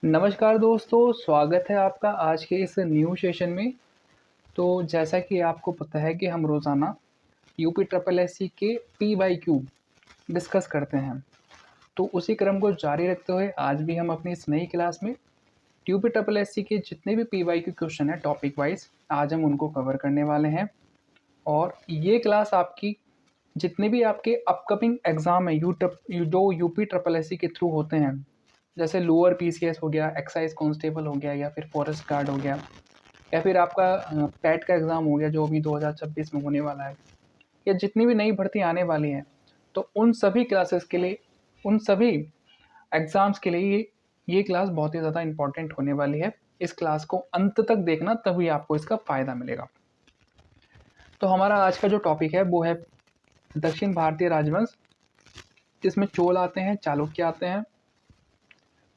नमस्कार दोस्तों, स्वागत है आपका आज के इस न्यू सेशन में। तो जैसा कि आपको पता है कि हम रोज़ाना यूपी ट्रिपल एससी के पी बाई क्यू डिस्कस करते हैं। तो उसी क्रम को जारी रखते हुए आज भी हम अपनी इस नई क्लास में यूपी ट्रिपल एससी के जितने भी पी बाई क्यू क्वेश्चन हैं टॉपिक वाइज, आज हम उनको कवर करने वाले हैं। और ये क्लास आपकी जितने भी आपके अपकमिंग एग्ज़ाम है जो यूपी ट्रिपल एससी के थ्रू होते हैं, जैसे लोअर पीसीएस हो गया, एक्साइज कांस्टेबल हो गया, या फिर फॉरेस्ट गार्ड हो गया, या फिर आपका पैट का एग्ज़ाम हो गया जो अभी 2026 में होने वाला है, या जितनी भी नई भर्ती आने वाली है, तो उन सभी क्लासेस के लिए, उन सभी एग्ज़ाम्स के लिए ये क्लास बहुत ही ज़्यादा इंपॉर्टेंट होने वाली है। इस क्लास को अंत तक देखना, तभी आपको इसका फ़ायदा मिलेगा। तो हमारा आज का जो टॉपिक है वो है दक्षिण भारतीय राजवंश, जिसमें चोल आते हैं, चालुक्य आते हैं,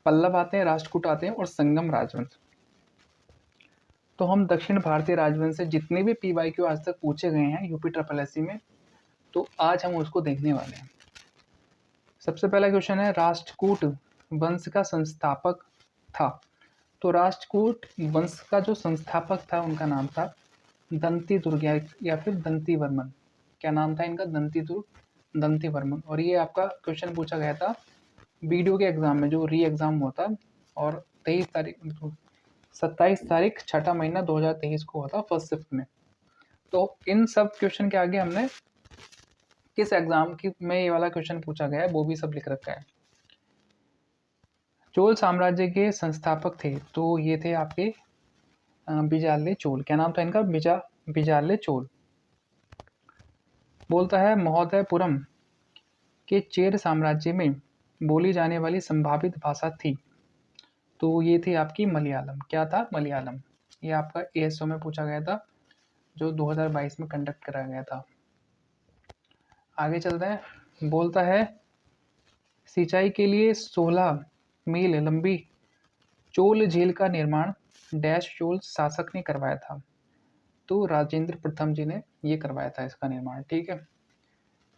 पल्लव आते हैं, राष्ट्रकूट आते हैं और संगम राजवंश। तो हम दक्षिण भारतीय राजवंश से जितने भी पी वाई क्यू आज तक पूछे गए हैं यूपी ट्रिपल एससी में, तो आज हम उसको देखने वाले हैं। सबसे पहला क्वेश्चन है, राष्ट्रकूट वंश का संस्थापक था। तो राष्ट्रकूट वंश का जो संस्थापक था उनका नाम था दंती दुर्ग या फिर दंती वर्मन। क्या नाम था इनका? दंती दुर्ग, दंती वर्मन। और ये आपका क्वेश्चन पूछा गया था वीडियो के एग्जाम में, जो री एग्जाम हुआ था, और 27 तारीख 6 महीना 2023 को हुआ था फर्स्ट शिफ्ट में। तो इन सब क्वेश्चन के आगे हमने किस एग्जाम की में ये वाला क्वेश्चन पूछा गया है वो भी सब लिख रखा है। चोल साम्राज्य के संस्थापक थे, तो ये थे आपके बिजाले चोल। क्या नाम था इनका? बिजाले चोल। बोलता है महोदयपुरम के चेर साम्राज्य में बोली जाने वाली संभावित भाषा थी। तो ये थी आपकी मलयालम। क्या था? मलयालम। ये आपका एएसओ में पूछा गया था, जो 2022 में कंडक्ट कराया गया था। आगे चलते हैं। बोलता है सिंचाई के लिए 16 मील लंबी चोल झील का निर्माण डैश चोल शासक ने करवाया था। तो राजेंद्र प्रथम जी ने ये करवाया था इसका निर्माण। ठीक है।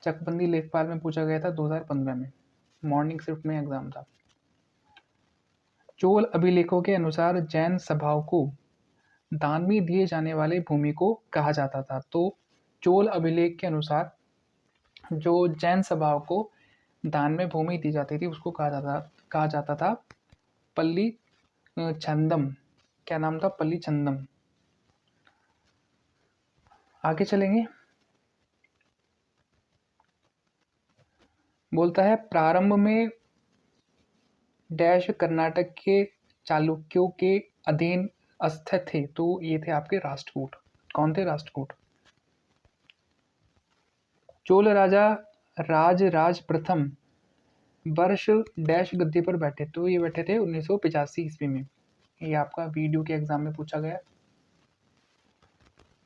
चकबंदी लेखपाल में पूछा गया था 2015 में, मॉर्निंग शिफ्ट में एग्जाम था। चोल अभिलेखों के अनुसार जैन सभाओं को दान में दिए जाने वाले भूमि को कहा जाता था। तो चोल अभिलेख के अनुसार जो जैन सभाओं को दान में भूमि दी जाती थी उसको कहा जाता था पल्ली छंदम। क्या नाम था? पल्ली छंदम। आगे चलेंगे। बोलता है प्रारंभ में डैश कर्नाटक के चालुक्यों के अधीन स्थित थे। तो ये थे आपके राष्ट्रकूट। कौन थे? राष्ट्रकूट। चोल राजा राज प्रथम वर्ष डैश गद्दी पर बैठे। तो ये बैठे थे 1985 ईस्वी में। ये आपका वीडियो के एग्जाम में पूछा गया।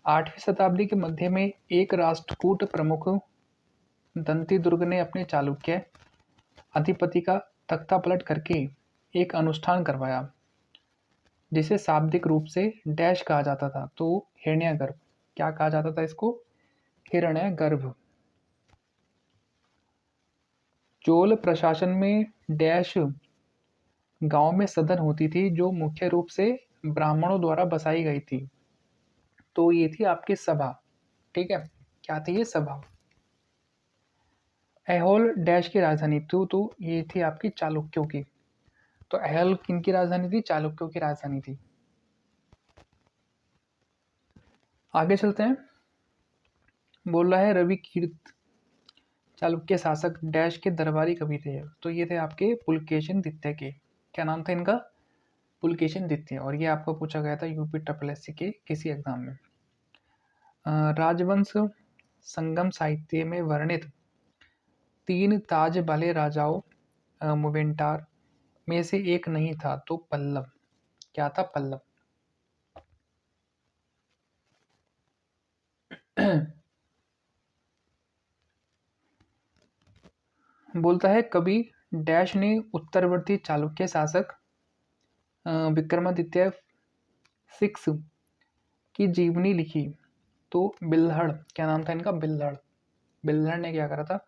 8वीं शताब्दी के मध्य में एक राष्ट्रकूट प्रमुख दंती दुर्ग ने अपने चालुक्य अधिपति का तख्ता पलट करके एक अनुष्ठान करवाया, जिसे शाब्दिक रूप से डैश कहा जाता था। तो हिरण्यगर्भ। क्या कहा जाता था इसको? हिरण्यगर्भ। चोल प्रशासन में डैश गांव में सदन होती थी, जो मुख्य रूप से ब्राह्मणों द्वारा बसाई गई थी। तो ये थी आपकी सभा। ठीक है। क्या थी ये? सभा। ऐहोल डैश की राजधानी थी। तो ये थी आपकी चालुक्यों की। तो ऐहोल किनकी राजधानी थी? चालुक्यों की राजधानी थी। आगे चलते हैं। बोल रहा है रवि कीर्त चालुक्य शासक डैश के दरबारी कवि थे। तो ये थे आपके पुलकेशिन द्वितीय के। क्या नाम था इनका? पुलकेशिन द्वितीय। और ये आपको पूछा गया था यूपी ट्रिपल एससी के किसी एग्जाम में। राजवंश संगम साहित्य में वर्णित 3 ताज वाले राजाओं मुवेंटार में से एक नहीं था। तो पल्लव। क्या था? पल्लव। बोलता है कवि डैश ने उत्तरवर्ती चालुक्य शासक विक्रमादित्य 6 की जीवनी लिखी। तो बिल्हड़। क्या नाम था इनका? बिल्हड़। बिल्हड़ ने क्या करा था?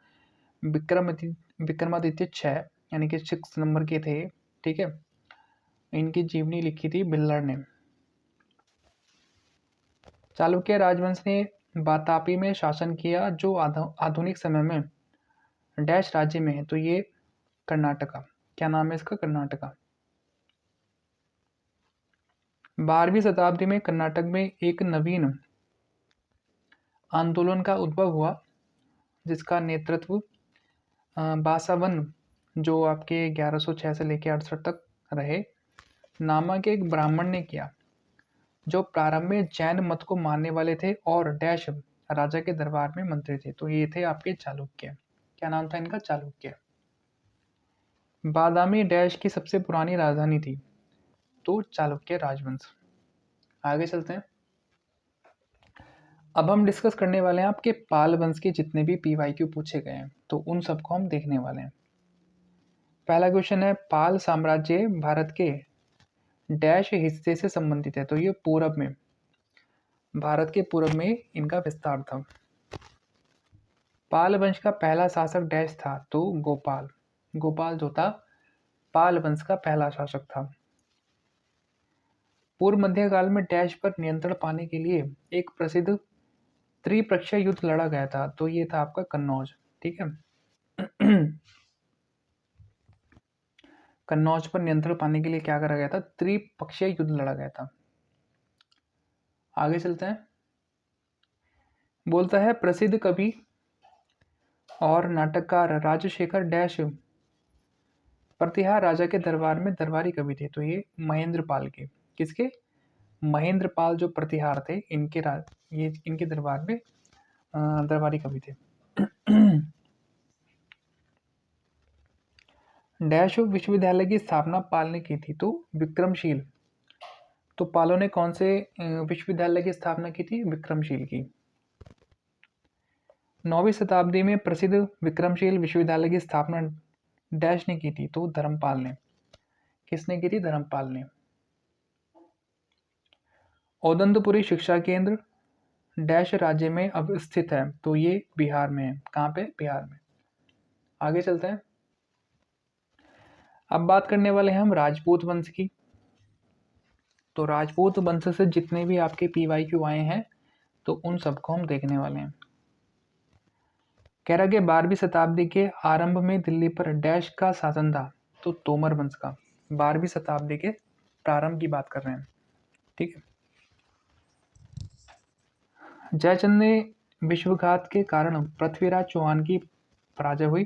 विक्रमादित्य 6 यानी कि 6 नंबर के थे। ठीक है। इनकी जीवनी लिखी थी बिल्लर ने। चालुक्य राजवंश ने वातापी में शासन किया, जो आधुनिक समय में डैश राज्य में है, तो ये कर्नाटका। क्या नाम है इसका? कर्नाटका। 12वीं शताब्दी में कर्नाटक में एक नवीन आंदोलन का उद्भव हुआ, जिसका नेतृत्व बासावन, जो आपके 1106 से लेकर 68 तक रहे, नामक एक ब्राह्मण ने किया, जो प्रारंभ में जैन मत को मानने वाले थे और डैश राजा के दरबार में मंत्री थे। तो ये थे आपके चालुक्य। क्या नाम था इनका? चालुक्य। बादामी डैश की सबसे पुरानी राजधानी थी, तो चालुक्य राजवंश। आगे चलते हैं। अब हम डिस्कस करने वाले हैं आपके पाल वंश के जितने भी पीवाईक्यू पूछे गए हैं, तो उन सबको हम देखने वाले हैं। पहला क्वेश्चन है, पाल साम्राज्य भारत के डैश हिस्से से संबंधित है, तो ये पूरब में, भारत के पूरब में इनका विस्तार था। पाल वंश का पहला शासक डैश था, तो गोपाल। गोपाल जो था पाल वंश का पहला शासक था। पूर्व मध्यकाल में डैश पर नियंत्रण पाने के लिए एक प्रसिद्ध त्रिपक्षीय युद्ध लड़ा गया था, तो ये था आपका कन्नौज। ठीक है। कन्नौज पर नियंत्रण पाने के लिए क्या करा गया था? त्रिपक्षीय युद्ध लड़ा गया था। आगे चलते हैं। बोलता है, प्रसिद्ध कवि और नाटककार राजशेखर डैश प्रतिहार राजा के दरबार में दरबारी कवि थे, तो ये महेंद्र पाल के। किसके? महेंद्र पाल जो प्रतिहार थे, ये इनके दरबार में दरबारी कवि थे। डैश विश्वविद्यालय की स्थापना पाल ने की थी, तो विक्रमशील। तो पालों ने कौन से विश्वविद्यालय की स्थापना की थी? विक्रमशील की। 9वीं शताब्दी में प्रसिद्ध विक्रमशील विश्वविद्यालय की स्थापना डैश ने की थी, तो धर्मपाल ने। किसने की थी? धर्मपाल ने। औदंतपुरी शिक्षा केंद्र डैश राज्य में अब स्थित है, तो ये बिहार में है। कहाँ पे? बिहार में। आगे चलते हैं। अब बात करने वाले हैं हम राजपूत वंश की। तो राजपूत वंश से जितने भी आपके पीवाईक्यू आए हैं, तो उन सबको हम देखने वाले हैं। कह रहा कि 12वीं शताब्दी के आरंभ में दिल्ली पर डैश का शासन था, तो तोमर वंश का। 12वीं शताब्दी के प्रारंभ की बात कर रहे हैं। ठीक है। जयचंद ने विश्वघात के कारण पृथ्वीराज चौहान की पराजय हुई।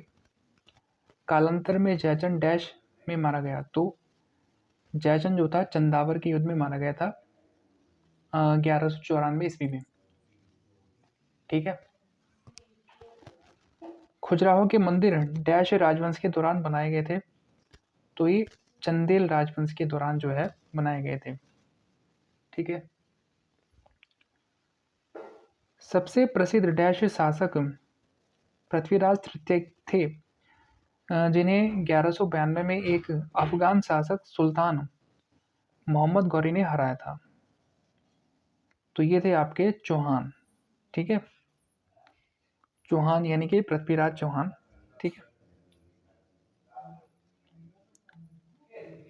कालांतर में जयचंद डैश में मारा गया, तो जयचंद जो था चंदावर के युद्ध में मारा गया था 1194 ईस्वी में। ठीक है। खजुराहो के मंदिर डैश राजवंश के दौरान बनाए गए थे, तो ये चंदेल राजवंश के दौरान जो है बनाए गए थे। ठीक है। सबसे प्रसिद्ध डैश शासक पृथ्वीराज तृतीय थे, जिन्हें 1192 में एक अफगान शासक सुल्तान मोहम्मद गौरी ने हराया था, तो ये थे आपके चौहान। ठीक है। चौहान यानी कि पृथ्वीराज चौहान। ठीक है।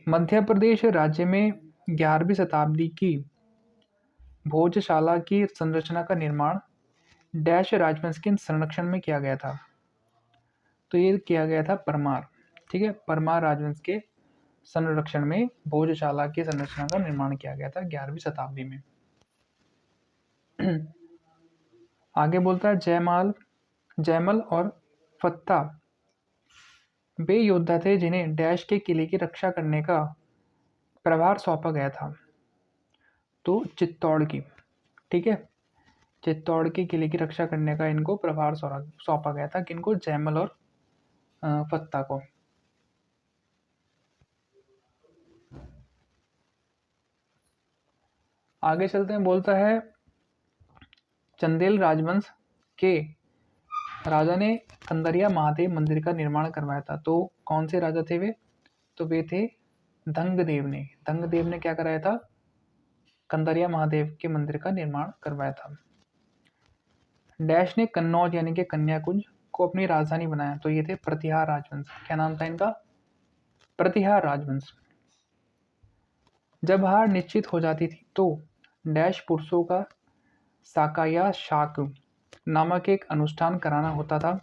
मध्य प्रदेश राज्य में 11वीं शताब्दी की भोजशाला की संरचना का निर्माण डैश राजवंश के संरक्षण में किया गया था, तो ये किया गया था परमार। ठीक है। परमार राजवंश के संरक्षण में भोजशाला की संरचना का निर्माण किया गया था 11वीं शताब्दी में। आगे बोलता है, जयमल और फत्ता वे योद्धा थे जिन्हें डैश के किले की रक्षा करने का प्रभार सौंपा गया था, तो चित्तौड़ की। ठीक है। चित्तौड़ के किले की रक्षा करने का इनको प्रभार सौंपा गया था। किनको? जयमल और फत्ता को। आगे चलते हैं। बोलता है, चंदेल राजवंश के राजा ने कंदरिया महादेव मंदिर का निर्माण करवाया था, तो कौन से राजा थे वे? तो वे थे धंगदेव ने। धंगदेव ने क्या कराया था? कंदरिया महादेव के मंदिर का निर्माण करवाया था। डैश ने कन्नौज यानी कि कन्याकुंज को अपनी राजधानी बनाया, तो ये थे प्रतिहार राजवंश। क्या नाम था इनका? प्रतिहार राजवंश। जब हार निश्चित हो जाती थी तो डैश पुरुषों का साका या शाक नामक एक अनुष्ठान कराना होता था,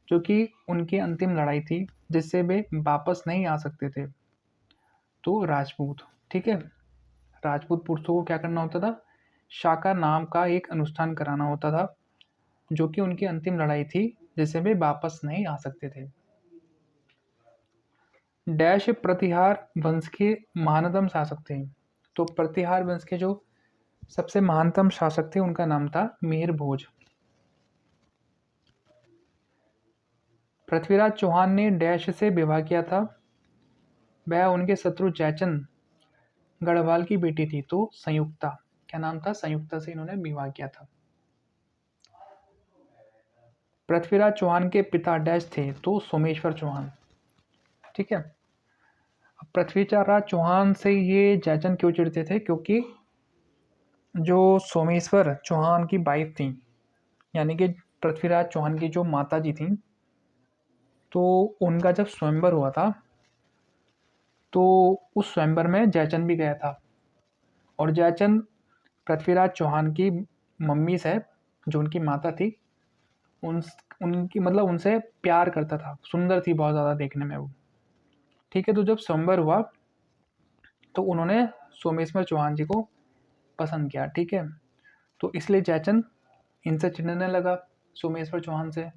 जो कि उनकी अंतिम लड़ाई थी जिससे वे वापस नहीं आ सकते थे। तो राजपूत, ठीक है, राजपूत पुरुषों को क्या करना होता था, शाका नाम का एक अनुष्ठान कराना होता था, जो कि उनकी अंतिम लड़ाई थी जिससे वे वापस नहीं आ सकते थे। डैश प्रतिहार वंश के महानतम शासक थे। तो प्रतिहार वंश के जो सबसे महानतम शासक थे उनका नाम था मिहिर भोज। पृथ्वीराज चौहान ने डैश से विवाह किया था। वह उनके शत्रु जयचंद गढ़वाल की बेटी थी। तो संयुक्ता, क्या नाम था, संयुक्ता से इन्होंने विवाह किया था। पृथ्वीराज चौहान के पिता डैश थे। तो सोमेश्वर चौहान, ठीक है। अब पृथ्वीराज चौहान से ये जयचंद क्यों चिढ़ते थे, क्योंकि जो सोमेश्वर चौहान की वाइफ थी, यानी कि पृथ्वीराज चौहान की जो माता जी थी, तो उनका जब स्वयंवर हुआ था तो उस स्वयंवर में जयचंद भी गया था। और जयचंद पृथ्वीराज चौहान की मम्मी से, जो उनकी माता थी, उन उनकी मतलब उनसे प्यार करता था। सुंदर थी बहुत ज़्यादा देखने में वो, ठीक है। तो जब स्वयंवर हुआ तो उन्होंने सोमेश्वर चौहान जी को पसंद किया, ठीक है। तो इसलिए जयचंद इनसे चिढ़ने लगा, सोमेश्वर चौहान से।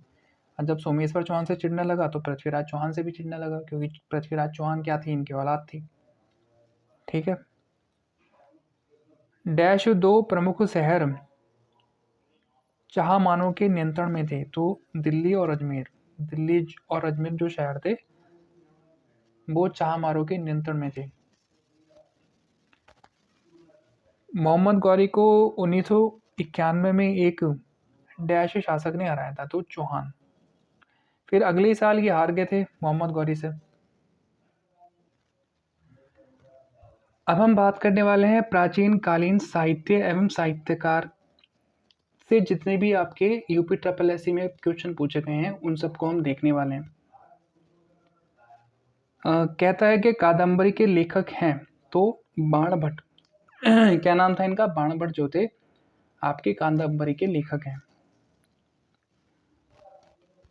और जब सोमेश्वर चौहान से चिढ़ने लगा तो पृथ्वीराज चौहान से भी चिढ़ने लगा, क्योंकि पृथ्वीराज चौहान क्या थी, इनकी औलाद थी, ठीक है। डैश दो प्रमुख शहर चाहमानों के नियंत्रण में थे। तो दिल्ली और अजमेर, दिल्ली और अजमेर जो शहर थे वो चाहमानों के नियंत्रण में थे। मोहम्मद गौरी को 1991 में एक डैश शासक ने हराया था। तो चौहान। फिर अगले साल ये हार गए थे मोहम्मद गौरी से। अब हम बात करने वाले हैं प्राचीन कालीन साहित्य एवं साहित्यकार से जितने भी आपके यूपी ट्रिपल एससी में क्वेश्चन पूछे गए हैं उन सबको हम देखने वाले हैं। कहता है कि कादम्बरी के लेखक हैं तो बाण भट्ट। क्या नाम था इनका, बाण भट्ट जो थे आपके कादम्बरी के लेखक हैं।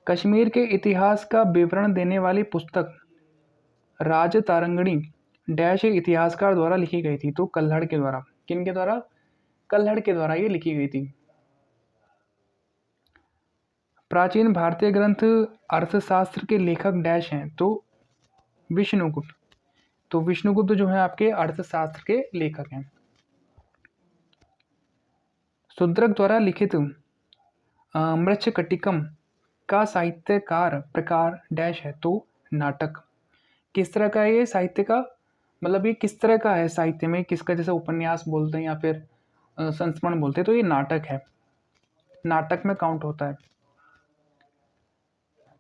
कश्मीर के इतिहास का विवरण देने वाली पुस्तक राज तारंगणी डैश इतिहासकार द्वारा लिखी गई थी। तो कल्हड़ के द्वारा, किनके द्वारा, कल्हड़ के द्वारा ये लिखी गई थी। प्राचीन भारतीय ग्रंथ अर्थशास्त्र के लेखक डैश हैं। तो विष्णुगुप्त। तो विष्णुगुप्त जो है आपके अर्थशास्त्र के लेखक हैं। शूद्रक द्वारा लिखित मृच्छकटिकम का साहित्यकार प्रकार डैश है। तो नाटक। किस तरह का है ये साहित्य का, मतलब ये किस तरह का है साहित्य में, किसका, जैसे उपन्यास बोलते हैं या फिर संस्मरण बोलते हैं, तो ये नाटक है, नाटक में काउंट होता है।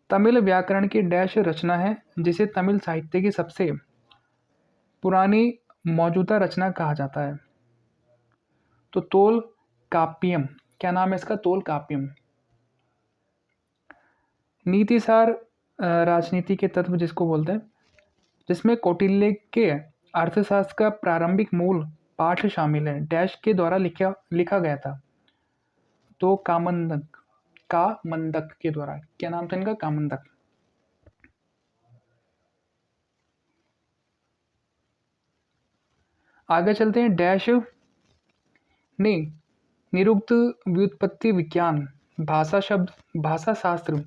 तमिल व्याकरण की डैश रचना है जिसे तमिल साहित्य की सबसे पुरानी मौजूदा रचना कहा जाता है। तो तोल काप्यम, क्या नाम है इसका, तोल काप्यम। नीतिसार राजनीति के तत्व जिसको बोलते हैं, जिसमें कौटिल्य के अर्थशास्त्र का प्रारंभिक मूल पाठ शामिल है, डैश के द्वारा लिखा गया था। तो कामंदक, कामंदक के द्वारा, क्या नाम था इनका, कामंदक। आगे चलते हैं। डैश ने निरुक्त व्युत्पत्ति विज्ञान, भाषा शब्द, भाषा शास्त्र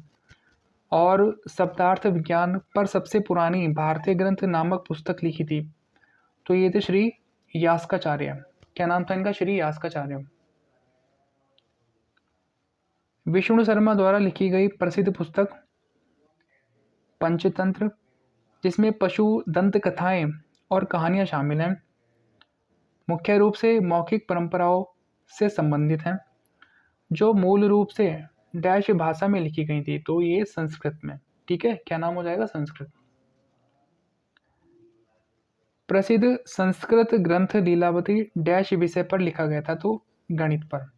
और शब्दार्थ विज्ञान पर सबसे पुरानी भारतीय ग्रंथ नामक पुस्तक लिखी थी। तो ये थे श्री यास्काचार्य। क्या नाम था इनका, श्री यास्काचार्य। विष्णु शर्मा द्वारा लिखी गई प्रसिद्ध पुस्तक पंचतंत्र, जिसमें पशु दंत कथाएं और कहानियां शामिल हैं, मुख्य रूप से मौखिक परंपराओं से संबंधित हैं, जो मूल रूप से डैश भाषा में लिखी गई थी। तो ये संस्कृत में, ठीक है, क्या नाम हो जाएगा, संस्कृत। प्रसिद्ध संस्कृत ग्रंथ लीलावती डैश विषय पर लिखा गया था। तो गणित पर।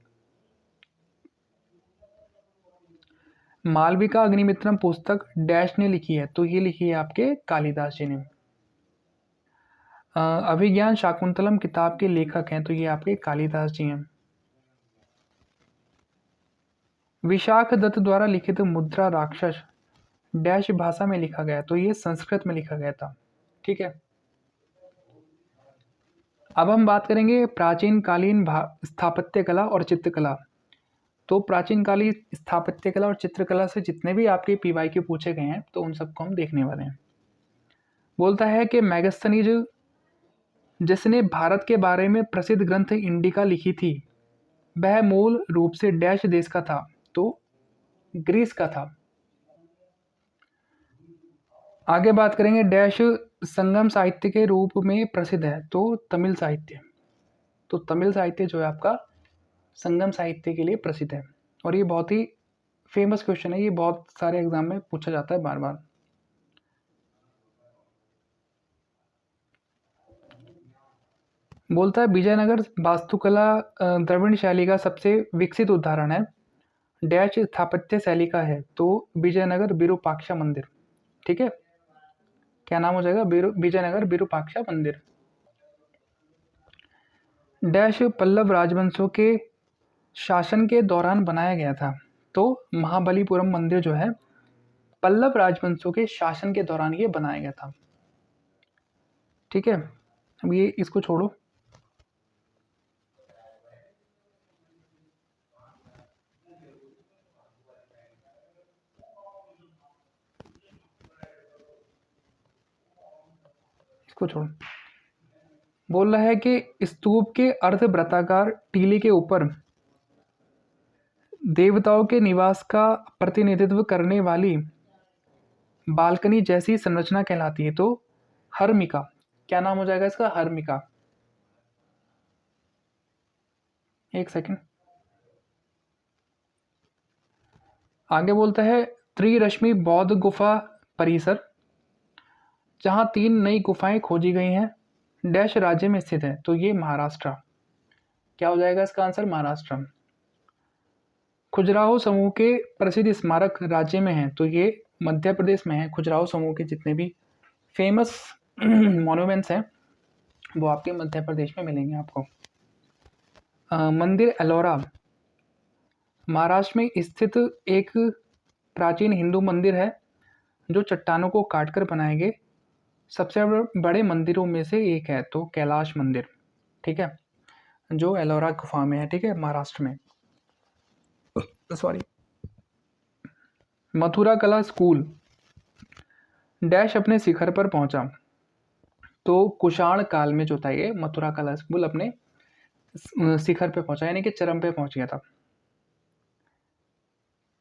मालविका अग्निमित्रम पुस्तक डैश ने लिखी है। तो ये लिखी है आपके कालिदास जी ने। अभिज्ञान शाकुंतलम किताब के लेखक हैं तो ये आपके कालिदास जी हैं। विशाख दत्त द्वारा लिखित मुद्रा राक्षस डैश भाषा में लिखा गया तो ये संस्कृत में लिखा गया था। ठीक है, अब हम बात करेंगे प्राचीन कालीन स्थापत्य कला और चित्रकला। तो प्राचीन कालीन स्थापत्य कला और चित्रकला से जितने भी आपके पीवाई के पूछे गए हैं तो उन सबको हम देखने वाले हैं। बोलता है कि मैगस्थनीज जिसने भारत के बारे में प्रसिद्ध ग्रंथ इंडिका लिखी थी वह मूल रूप से डैश देश का था तो ग्रीस का था। आगे बात करेंगे डैश संगम साहित्य के रूप में प्रसिद्ध है तो तमिल साहित्य। तो तमिल साहित्य जो है आपका संगम साहित्य के लिए प्रसिद्ध है और ये बहुत ही फेमस क्वेश्चन है, ये बहुत सारे एग्जाम में पूछा जाता है बार बार। बोलता है विजयनगर वास्तुकला द्रविड़ शैली का सबसे विकसित उदाहरण है डैश स्थापत्य शैली का है तो विजयनगर विरूपाक्षा मंदिर। ठीक है, क्या नाम हो जाएगा? विजयनगर विरूपाक्षा मंदिर। डैश पल्लव राजवंशों के शासन के दौरान बनाया गया था तो महाबलीपुरम मंदिर जो है पल्लव राजवंशों के शासन के दौरान ये बनाया गया था। ठीक है, अब ये इसको छोड़ो। इसको छोड़ो। बोल रहा है कि स्तूप के अर्धवृत्ताकार टीले के ऊपर देवताओं के निवास का प्रतिनिधित्व करने वाली बालकनी जैसी संरचना कहलाती है तो हर्मिका। क्या नाम हो जाएगा इसका? हर्मिका। एक सेकंड। आगे बोलता है त्रिरश्मि बौद्ध गुफा परिसर जहां 3 नई गुफाएं खोजी गई हैं डैश राज्य में स्थित है तो ये महाराष्ट्र। क्या हो जाएगा इसका आंसर? महाराष्ट्र। खजुराहो समूह के प्रसिद्ध स्मारक राज्य में हैं तो ये मध्य प्रदेश में है। खजुराहो समूह के जितने भी फेमस मॉन्यूमेंट्स हैं वो आपके मध्य प्रदेश में मिलेंगे आपको। मंदिर एलोरा महाराष्ट्र में स्थित एक प्राचीन हिंदू मंदिर है जो चट्टानों को काटकर बनाए गए सबसे बड़े मंदिरों में से एक है तो कैलाश मंदिर। ठीक है, जो एलोरा गुफा में है। ठीक है, महाराष्ट्र में। सॉरी। मथुरा कला स्कूल डैश अपने शिखर पर पहुंचा तो कुषाण काल में जो था ये मथुरा कला स्कूल अपने शिखर पे पहुंचा यानी कि चरम पे पहुंच गया था।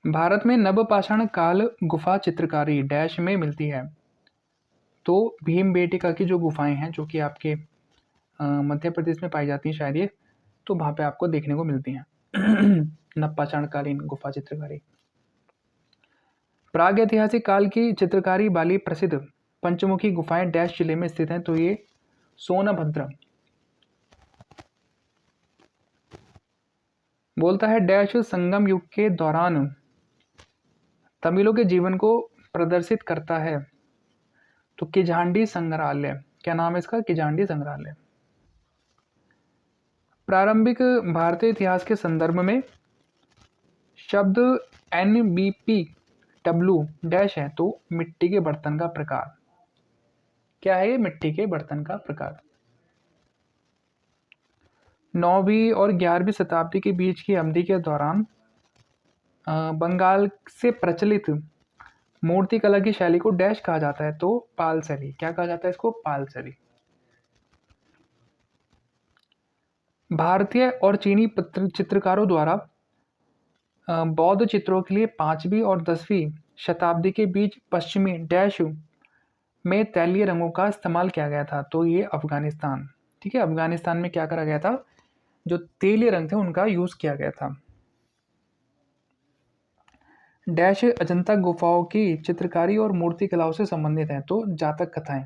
भारत में नवपाषाण काल गुफा चित्रकारी डैश में मिलती है तो भीमबेटका की जो गुफाएं हैं जो कि आपके मध्य प्रदेश में पाई जाती हैं शायद ये, तो वहाँ पे आपको देखने को मिलती हैं नवपाषाणकालीन गुफा चित्रकारी। प्राग ऐतिहासिक काल की चित्रकारी वाली प्रसिद्ध पंचमुखी गुफाएं डैश जिले में स्थित हैं तो ये सोनभद्र। बोलता है डैश संगम युग के दौरान तमिलों के जीवन को प्रदर्शित करता है तो किजांडी संग्रहालय। क्या नाम है इसका? किजांडी संग्रहालय। प्रारंभिक भारतीय इतिहास के संदर्भ में शब्द NBPW डैश है तो मिट्टी के बर्तन का प्रकार। क्या है ये? मिट्टी के बर्तन का प्रकार। 9वीं और 11वीं शताब्दी के बीच की अवधि के दौरान बंगाल से प्रचलित मूर्ति कला की शैली को डैश कहा जाता है तो पाल शैली। क्या कहा जाता है इसको? पाल शैली। भारतीय और चीनी चित्रकारों द्वारा बौद्ध चित्रों के लिए 5वीं और 10वीं शताब्दी के बीच पश्चिमी डैश में तैलीय रंगों का इस्तेमाल किया गया था तो ये अफगानिस्तान। ठीक है, अफगानिस्तान में क्या करा गया था? जो तेलीय रंग थे उनका यूज किया गया था। डैश अजंता गुफाओं की चित्रकारी और मूर्ति कलाओं से संबंधित है तो जातक कथाएं।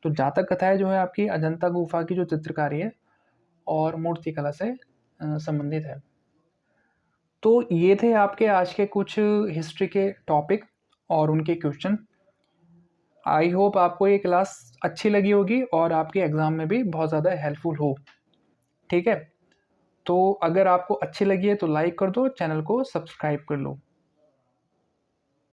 तो जातक कथाएं जो है आपकी अजंता गुफा की जो चित्रकारी है और मूर्ति कला से संबंधित है। तो ये थे आपके आज के कुछ हिस्ट्री के टॉपिक और उनके क्वेश्चन। आई होप आपको ये क्लास अच्छी लगी होगी और आपके एग्ज़ाम में भी बहुत ज़्यादा हेल्पफुल हो। ठीक है? तो अगर आपको अच्छी लगी है तो लाइक कर दो, चैनल को सब्सक्राइब कर लो।